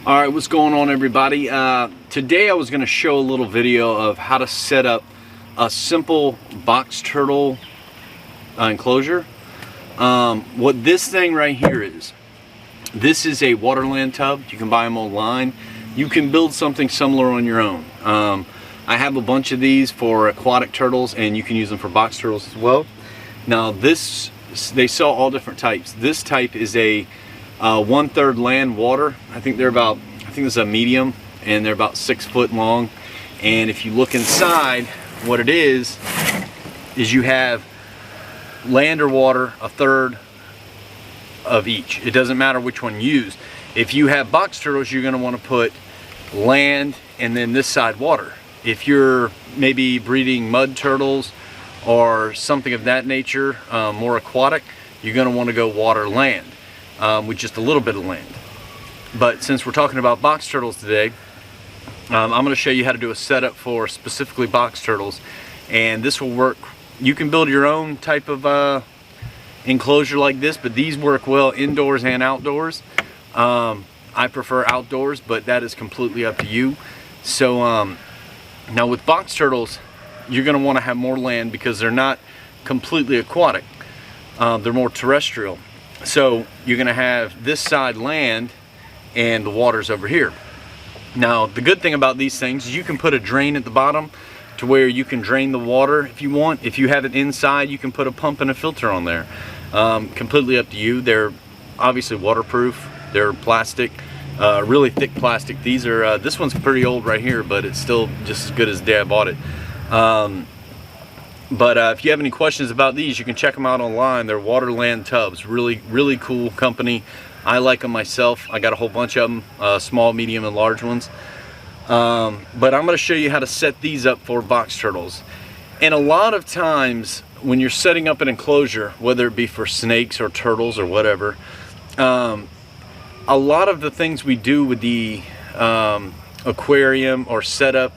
Alright, what's going on, everybody? Today I was going to show a little video of how to set up a simple box turtle enclosure. What this thing right here is, this is a waterland tub. You can buy them online. You can build something similar on your own. I have a bunch of these for aquatic turtles, and you can use them for box turtles as well. Now this, they sell all different types. This type is a 1/3 land water. I think this is a medium, and they're about 6 foot long. And if you look inside, what it is you have land or water, 1/3 of each. It doesn't matter which one you use. If you have box turtles, you're going to want to put land and then this side water. If you're maybe breeding mud turtles or something of that nature, more aquatic, you're going to want to go water land. With just a little bit of land. But since we're talking about box turtles today, I'm going to show you how to do a setup for specifically box turtles, and this will work. You can build your own type of enclosure like this, but these work well indoors and outdoors. I prefer outdoors, but that is completely up to you. So now with box turtles, you're going to want to have more land because they're not completely aquatic. They're more terrestrial. So you're going to have this side land and the water's over here. Now the good thing about these things is you can put a drain at the bottom to where you can drain the water if you want. If you have it inside, you can put a pump and a filter on there. Completely up to you. They're obviously waterproof. They're plastic, really thick plastic. These are this one's pretty old right here, but it's still just as good as the day I bought it. But if you have any questions about these, you can check them out online. They're Waterland Tubs. Really cool company. I like them myself. I got a whole bunch of them, small, medium, and large ones. But I'm going to show you how to set these up for box turtles. And a lot of times when you're setting up an enclosure, whether it be for snakes or turtles or whatever, a lot of the things we do with the aquarium or setup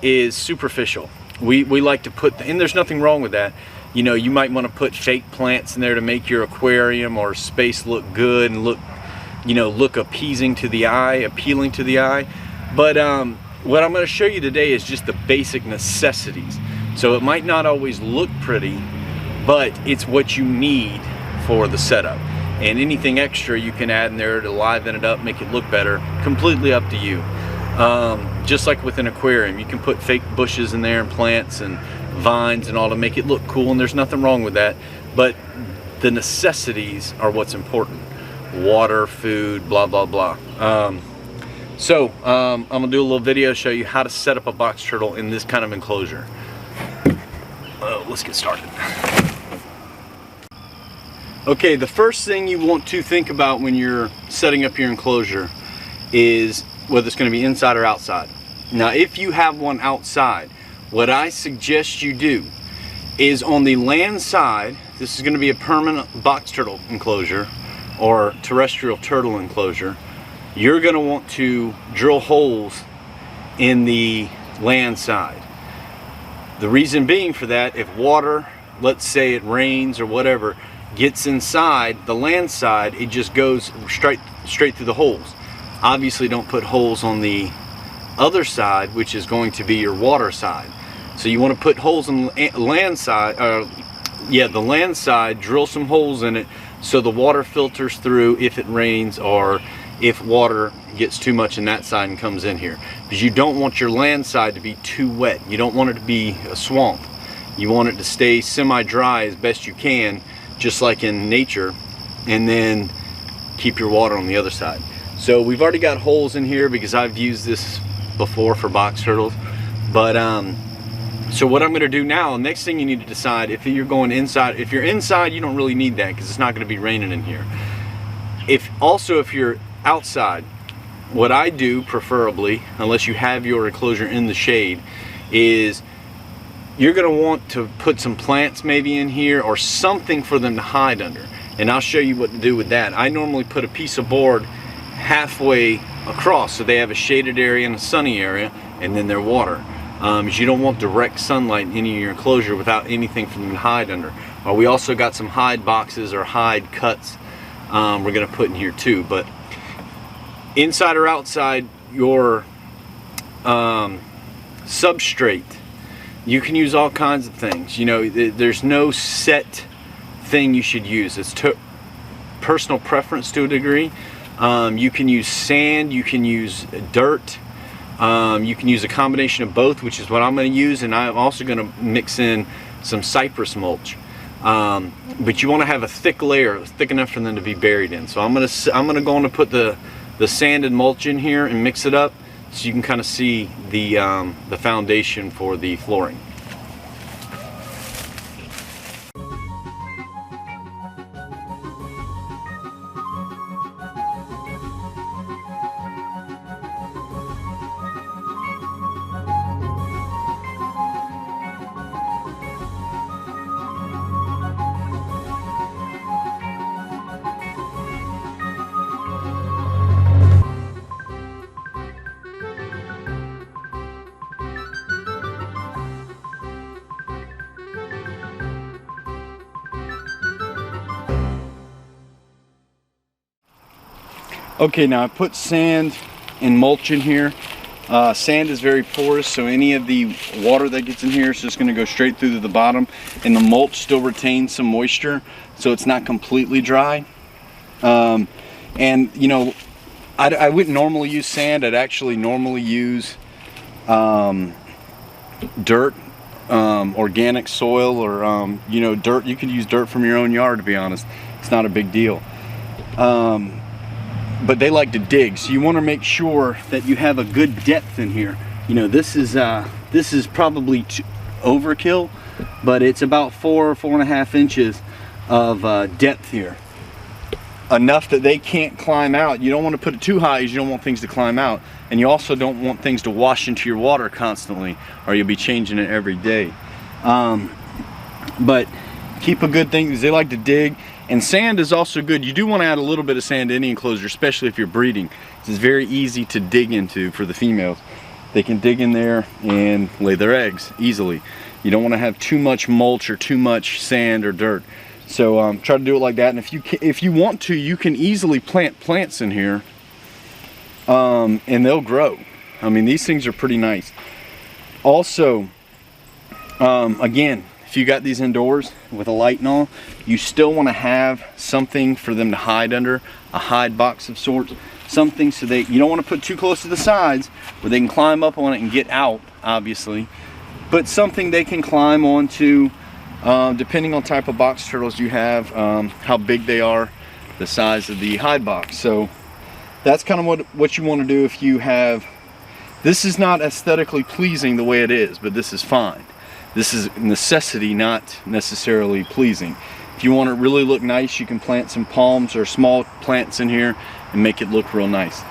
is superficial. We like to put, and there's nothing wrong with that. You know, you might want to put fake plants in there to make your aquarium or space look good and look, you know, look appeasing to the eye, appealing to the eye. But what I'm going to show you today is just the basic necessities. So it might not always look pretty, but it's what you need for the setup. And anything extra you can add in there to liven it up, make it look better, completely up to you. Just like with an aquarium, you can put fake bushes in there and plants and vines and all to make it look cool, and there's nothing wrong with that. But the necessities are what's important. Water, food, blah, blah, blah. I'm gonna do a little video, show you how to set up a box turtle in this kind of enclosure. Let's get started. Okay, the first thing you want to think about when you're setting up your enclosure is whether it's going to be inside or outside. Now, if you have one outside, what I suggest you do is on the land side, this is going to be a permanent box turtle enclosure or terrestrial turtle enclosure, you're going to want to drill holes in the land side. The reason being for that, if water, let's say it rains or whatever, gets inside the land side, it just goes straight through the holes. Obviously don't put holes on the other side, which is going to be your water side. So you want to put holes on the land side, the land side, drill some holes in it so the water filters through if it rains or if water gets too much in that side and comes in here. Because you don't want your land side to be too wet. You don't want it to be a swamp. You want it to stay semi-dry as best you can, just like in nature, and then keep your water on the other side. So we've already got holes in here because I've used this before for box turtles. But so what I'm going to do now, next thing you need to decide if you're going inside. If you're inside, you don't really need that because it's not going to be raining in here. If you're outside, what I do preferably, unless you have your enclosure in the shade, is you're going to want to put some plants maybe in here or something for them to hide under. And I'll show you what to do with that. I normally put a piece of board halfway across so they have a shaded area and a sunny area, and then their water. Because you don't want direct sunlight in any of your enclosure without anything for them to hide under. We also got some hide boxes or hide cuts we're going to put in here too. But inside or outside your substrate. You can use all kinds of things. You know, there's no set thing you should use. It's personal preference to a degree. You can use sand, you can use dirt, you can use a combination of both, which is what I'm going to use, and I'm also going to mix in some cypress mulch. But you want to have a thick layer, thick enough for them to be buried in. So I'm gonna go on to put the sand and mulch in here and mix it up, so you can kind of see the foundation for the flooring. Okay, now I put sand and mulch in here. Sand is very porous, so any of the water that gets in here is just going to go straight through to the bottom, and the mulch still retains some moisture, so it's not completely dry. And you know, I wouldn't normally use sand. I'd actually normally use dirt, organic soil, or you know, dirt. You could use dirt from your own yard, to be honest. It's not a big deal. But they like to dig, so you want to make sure that you have a good depth in here. You know, this is probably overkill, but it's about 4.5 inches of depth here, enough that they can't climb out. You don't want to put it too high, as you don't want things to climb out, and you also don't want things to wash into your water constantly, or you'll be changing it every day. But keep a good thing, because they like to dig. And sand is also good. You do want to add a little bit of sand to any enclosure, especially if you're breeding. It's very easy to dig into for the females. They can dig in there and lay their eggs easily. You don't want to have too much mulch or too much sand or dirt. So try to do it like that. And if you want to, you can easily plant plants in here, and they'll grow. I mean, these things are pretty nice. Also, again, if you got these indoors with a light and all, you still want to have something for them to hide under, a hide box of sorts, something so you don't want to put too close to the sides where they can climb up on it and get out, obviously, but something they can climb onto, depending on type of box turtles you have, how big they are, the size of the hide box. So that's kind of what you want to do if you have. This is not aesthetically pleasing the way it is, but this is fine. This is necessity, not necessarily pleasing. If you want it to really look nice, you can plant some palms or small plants in here and make it look real nice.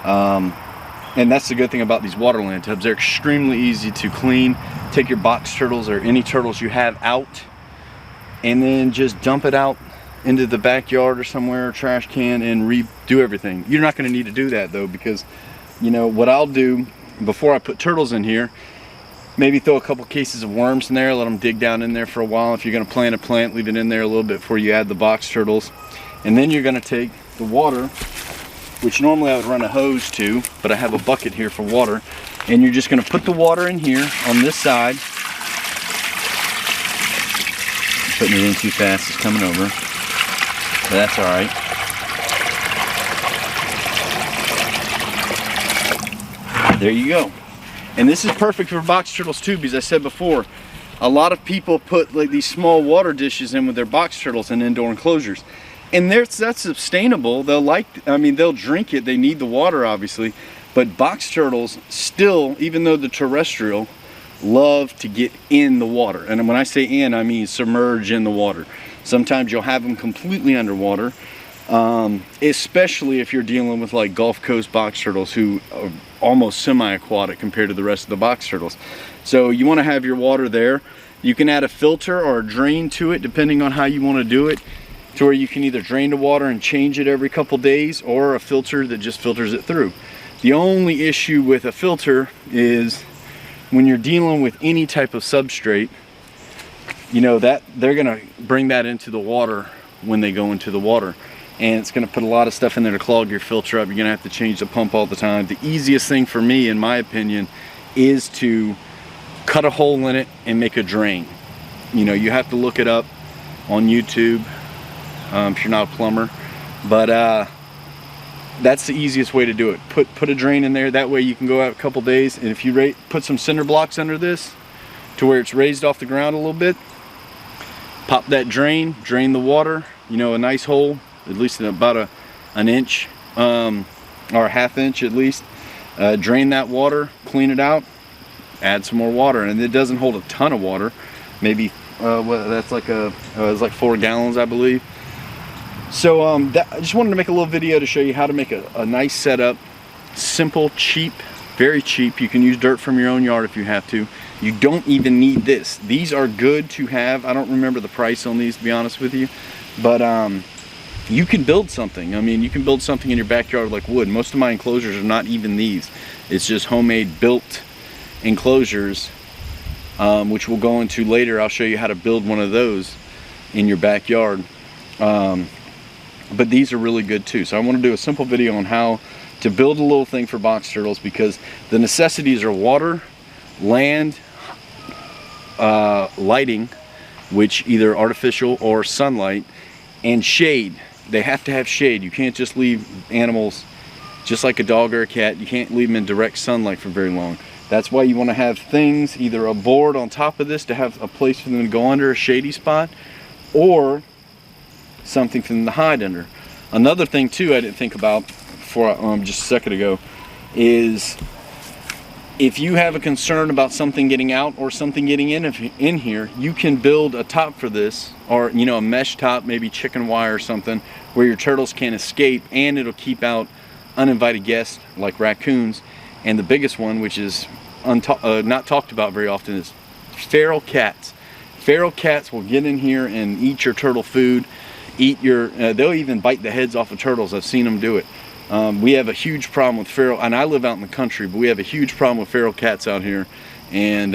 And that's the good thing about these waterland tubs. They're extremely easy to clean. Take your box turtles or any turtles you have out, and then just dump it out into the backyard or somewhere, or trash can, and redo everything. You're not going to need to do that though, because you know what I'll do before I put turtles in here, maybe throw a couple cases of worms in there, let them dig down in there for a while. If you're going to plant a plant, leave it in there a little bit before you add the box turtles. And then you're going to take the water, which normally I would run a hose to, but I have a bucket here for water, and you're just going to put the water in here on this side. Putting it in too fast, it's coming over, but that's all right. There you go. And this is perfect for box turtles too, because I said before, a lot of people put like these small water dishes in with their box turtles in indoor enclosures, and that's sustainable. They'll drink it. They need the water, obviously, but box turtles still, even though they're terrestrial, love to get in the water. And when I say in, I mean submerge in the water. Sometimes you'll have them completely underwater, especially if you're dealing with like Gulf Coast box turtles, who are almost semi-aquatic compared to the rest of the box turtles. So you want to have your water there. You can add a filter or a drain to it, depending on how you want to do it, to where you can either drain the water and change it every couple days, or a filter that just filters it through. The only issue with a filter is when you're dealing with any type of substrate, you know, that they're gonna bring that into the water when they go into the water. and it's going to put a lot of stuff in there to clog your filter up. You're going to have to change the pump all the time. The easiest thing for me, in my opinion, is to cut a hole in it and make a drain. You know, you have to look it up on YouTube if you're not a plumber, but that's the easiest way to do it. Put a drain in there. That way you can go out a couple days, and if you put some cinder blocks under this to where it's raised off the ground a little bit, pop that drain the water, you know, a nice hole, at least in about an inch or a half inch at least. Drain that water, clean it out, add some more water, and it doesn't hold a ton of water. Maybe that's like it's like 4 gallons, I believe. So I just wanted to make a little video to show you how to make a nice setup. Simple, cheap, very cheap. You can use dirt from your own yard if you have to. You don't even need this. These are good to have. I don't remember the price on these, to be honest with you, but you can build something. I mean, you can build something in your backyard like wood. Most of my enclosures are not even these. It's just homemade built enclosures, which we'll go into later. I'll show you how to build one of those in your backyard. But these are really good too. So I want to do a simple video on how to build a little thing for box turtles, because the necessities are water, land, lighting, which either artificial or sunlight, and shade. They have to have shade. You can't just leave animals, just like a dog or a cat, you can't leave them in direct sunlight for very long. That's why you want to have things, either a board on top of this to have a place for them to go under, a shady spot, or something for them to hide under. Another thing too I didn't think about before just a second ago is, if you have a concern about something getting out or something getting in here, you can build a top for this, or you know, a mesh top, maybe chicken wire or something, where your turtles can't escape, and it'll keep out uninvited guests like raccoons. And the biggest one, which is not talked about very often, is feral cats. Feral cats will get in here and eat your turtle food, they'll even bite the heads off of turtles. I've seen them do it. We have a huge problem with feral, and I live out in the country, but we have a huge problem with feral cats out here, and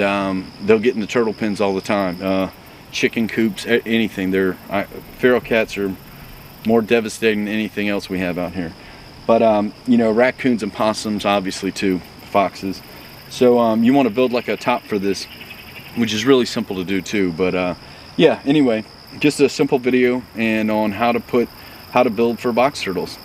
they'll get in the turtle pens all the time. Chicken coops, anything. Feral cats are more devastating than anything else we have out here. But you know, raccoons and possums obviously too, foxes. So you want to build like a top for this, which is really simple to do too. But yeah, anyway, just a simple video and on how to build for box turtles.